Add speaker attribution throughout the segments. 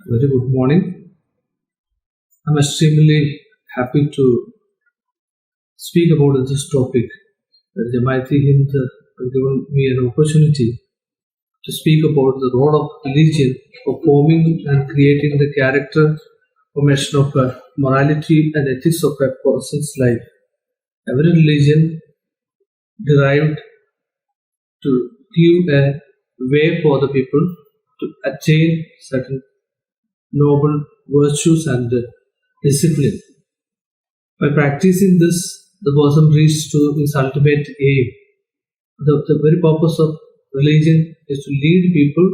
Speaker 1: Very good morning. I'm extremely happy to speak about this topic. The Jamaati Hind have given me an opportunity to speak about the role of religion for forming and creating the character formation of morality and ethics of a person's life. Every religion derived to give a way for the people to attain certain noble virtues and discipline. By practicing this, the person reaches to his ultimate aim. The very purpose of religion is to lead people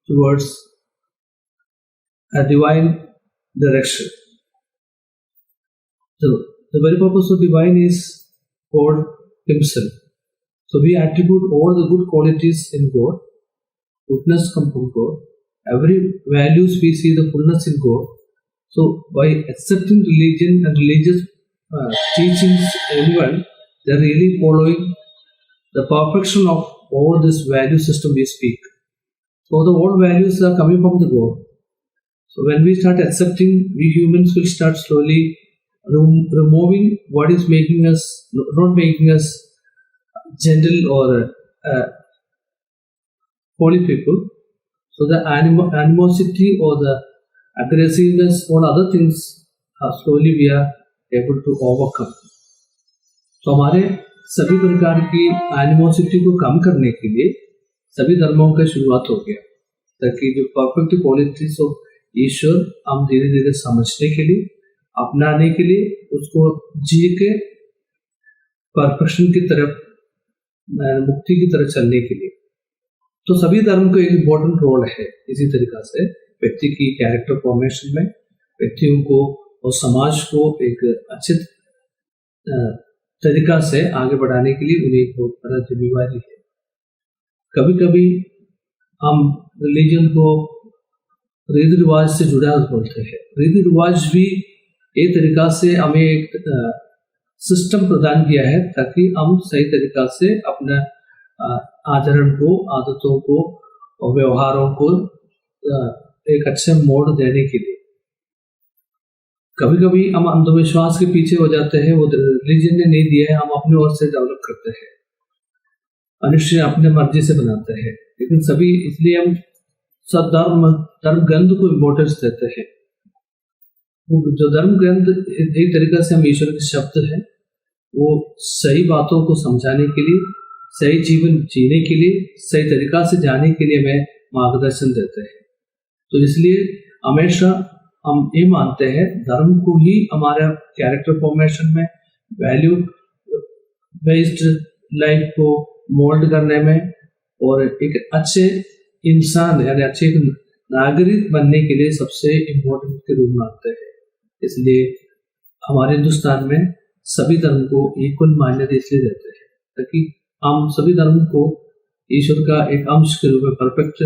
Speaker 1: towards a divine direction. So, the very purpose of divine is God Himself. So, we attribute all the good qualities in God. Goodness comes from God. Every values we see the fullness in God. So by accepting religion and religious teachings, anyone, they're really following the perfection of all this value system we speak. So the all values are coming from the God. So when we start accepting, we humans will start slowly removing what is making us, not making us gentle or holy people. So the animosity or the aggressiveness or other things slowly we are able to overcome. तो हमारे सभी प्रकार की animosity को कम करने के लिए सभी धर्मों का शुरुआत हो गया, ताकि जो परफेक्ट क्वालिटीज ऑफ ईश्वर हम धीरे धीरे समझने के लिए, अपनाने के लिए, उसको जी के परफेक्शन की तरफ, मुक्ति की तरफ चलने के लिए। तो सभी धर्म को एक इम्पोर्टेंट रोल है। इसी तरीका से व्यक्ति की कैरेक्टर फॉर्मेशन में व्यक्तियों को और समाज को एक अच्छे तरीका से आगे बढ़ाने के लिए उन्हें एक बहुत बड़ा जिम्मेवारी है। कभी कभी हम रिलीजन को रीति रिवाज से जुड़ा बोलते हैं। रीति रिवाज भी एक तरीका से हमें एक सिस्टम प्रदान किया है ताकि हम सही तरीका से अपना आचरण को, आदतों को और व्यवहारों को एक अच्छे मोड़ देने के लिए। कभी कभी हम अंधविश्वास के पीछे हो जाते हैं, वो रिलीजन ने नहीं दिया है, हम अपने ओर से डेवलप करते हैं, मनुष्य अपने मर्जी से बनाते हैं। लेकिन सभी इसलिए हम सब धर्म ग्रंथ को इम्पोर्टेंस देते हैं। जो धर्म ग्रंथ एक तरीका से हम ईश्वर के शब्द हैं, वो सही बातों को समझाने के लिए, सही जीवन जीने के लिए, सही तरीका से जाने के लिए हमें मार्गदर्शन देते हैं। तो इसलिए हमेशा हम ये मानते हैं धर्म को ही हमारा कैरेक्टर फॉर्मेशन में, वैल्यू बेस्ड लाइफ को मोल्ड करने में और एक अच्छे इंसान यानी अच्छे नागरिक बनने के लिए सबसे इम्पोर्टेंट के रूप में आते हैं। इसलिए हमारे हिंदुस्तान में सभी धर्म को इक्वल मान्यता इसलिए देते हैं ताकि हम सभी धर्म को ईश्वर का एक अंश के रूप में, परफेक्ट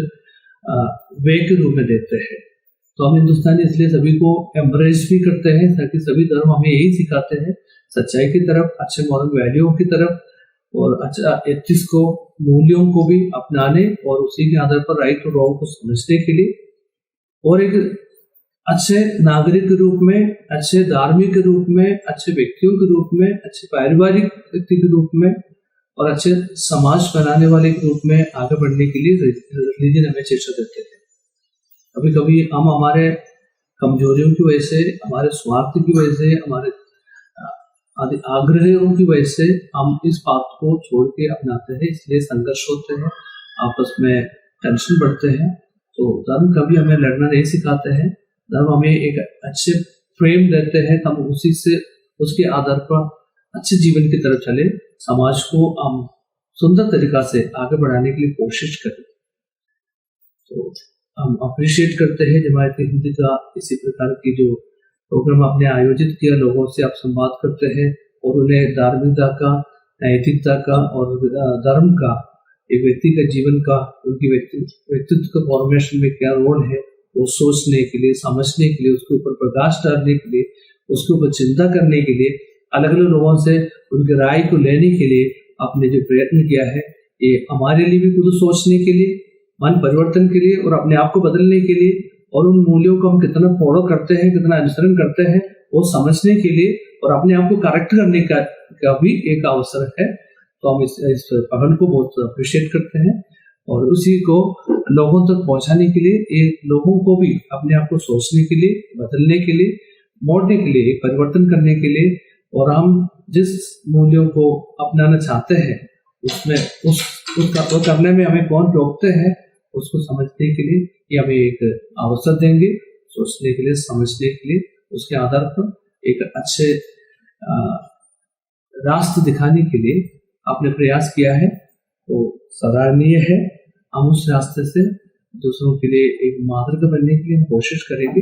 Speaker 1: वे के रूप में देते हैं। तो हम हिंदुस्तानी इसलिए सभी को एम्ब्रेस भी करते हैं ताकि सभी धर्म हमें यही सिखाते हैं, सच्चाई की तरफ, अच्छे मॉरल वैल्यूओं की तरफ और अच्छा एथिक्स को, मूल्यों को भी अपनाने और उसी के आधार पर राइट और रॉन्ग को समझने के लिए और एक अच्छे नागरिक के रूप में, अच्छे धार्मिक के रूप में, अच्छे व्यक्तियों के रूप में, अच्छे पारिवारिक व्यक्ति के रूप में और अच्छे समाज बनाने वाले के रूप में आगे बढ़ने के लिए रिलीजन हमें शिक्षा देते हैं। कभी कभी हम हमारे कमजोरियों की वजह से, हमारे स्वार्थ की वजह से, हमारे आग्रहों की वजह से हम इस बात को छोड़ के अपनाते हैं, इसलिए संघर्ष होते हैं, आपस में टेंशन बढ़ते हैं। तो धर्म कभी हमें लड़ना नहीं सिखाते हैं, धर्म हमें एक अच्छे फ्रेम देते हैं, हम उसी से, उसके आधार पर अच्छे जीवन की तरफ चले, समाज को हम सुंदर तरीका से आगे बढ़ाने के लिए कोशिश करें। तो हम अप्रिशिएट करते हैं जमायत हिंद का इसी प्रकार की जो प्रोग्राम आपने आयोजित किया, लोगों से आप संवाद करते हैं और उन्हें धार्मिकता का, नैतिकता का और धर्म का, एक व्यक्ति का जीवन का, उनकी व्यक्तित्व का फॉर्मेशन में क्या रोल है वो सोचने के लिए, समझने के लिए, उसके ऊपर प्रकाश डालने के लिए, उसके ऊपर चिंता करने के लिए, अलग अलग लोगों से उनकी राय को लेने के लिए आपने जो प्रयत्न किया है, ये हमारे लिए भी खुद सोचने के लिए, मन परिवर्तन के लिए और अपने आप को बदलने के लिए और उन मूल्यों को हम कितना फॉलो करते हैं, कितना अनुसरण करते हैं, वो समझने के लिए और अपने आप को करेक्ट करने का भी एक अवसर है। तो हम इस पहल को बहुत अप्रिशिएट करते हैं और उसी को लोगों तक पहुंचाने के लिए, लोगों को भी अपने आप को सोचने के लिए, बदलने के लिए, मोड़ने के लिए, परिवर्तन करने के लिए, और हम जिस मूल्यों को अपनाना चाहते हैं उसमें वो करने में हमें कौन रोकते हैं, उसको समझने के लिए ये हमें एक अवसर देंगे, सोचने के लिए, समझने के लिए, उसके आधार पर एक अच्छे रास्ते दिखाने के लिए आपने प्रयास किया है, तो सराहनीय है। हम उस रास्ते से दूसरों के लिए एक मार्ग बनने के लिए हम कोशिश करेंगे।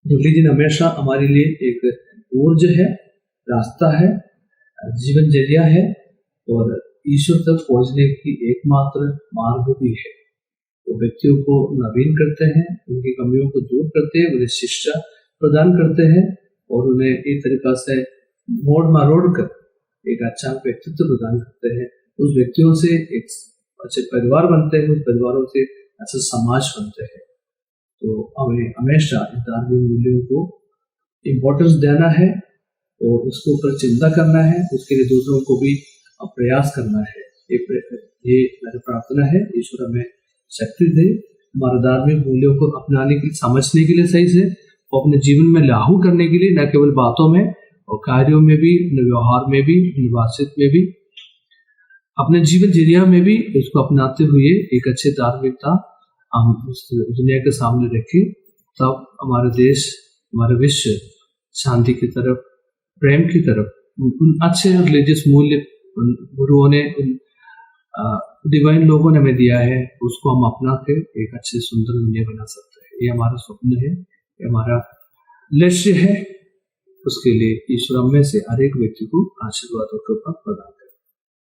Speaker 1: रिलीजन हमेशा हमारे लिए एक ऊर्जा है, रास्ता है, जीवन जरिया है और ईश्वर तक पहुंचने की एकमात्र मार्ग भी है। तो व्यक्तियों को नवीन करते हैं, उनकी कमियों को दूर करते हैं, उन्हें शिक्षा प्रदान करते हैं और उन्हें एक तरीका से मरोड़ कर एक अच्छा व्यक्तित्व प्रदान करते हैं। उस व्यक्तियों से एक अच्छे परिवार बनते हैं, उस परिवारों से अच्छा समाज बनते हैं। तो हमें हमेशा धार्मिक मूल्यों को इम्पोर्टेंस देना है और उसके ऊपर चिंता करना है, उसके लिए दूसरों को भी प्रयास करना है। ये मेरी प्रार्थना है, ईश्वर हमें शक्ति दे हमारे धार्मिक मूल्यों को अपनाने के लिए, समझने के लिए सही से और अपने जीवन में लागू करने के लिए, न केवल बातों में और कार्यों में भी, अपने व्यवहार में भी, अपनी बातचीत में भी, अपने जीवन जरिया में भी इसको अपनाते हुए एक अच्छे धार्मिकता हम उस दुनिया के सामने रखें। तब हमारे देश, हमारे विश्व शांति की तरफ, प्रेम की तरफ, उन अच्छे रिलीजियस मूल्य गुरुओं ने, डिवाइन लोगों ने हमें दिया है, उसको हम अपना के एक अच्छे सुंदर दुनिया बना सकते हैं। ये हमारा स्वप्न है, ये हमारा लक्ष्य है। उसके लिए ईश्वर में से हर एक व्यक्ति को आशीर्वाद और कृपा प्रदान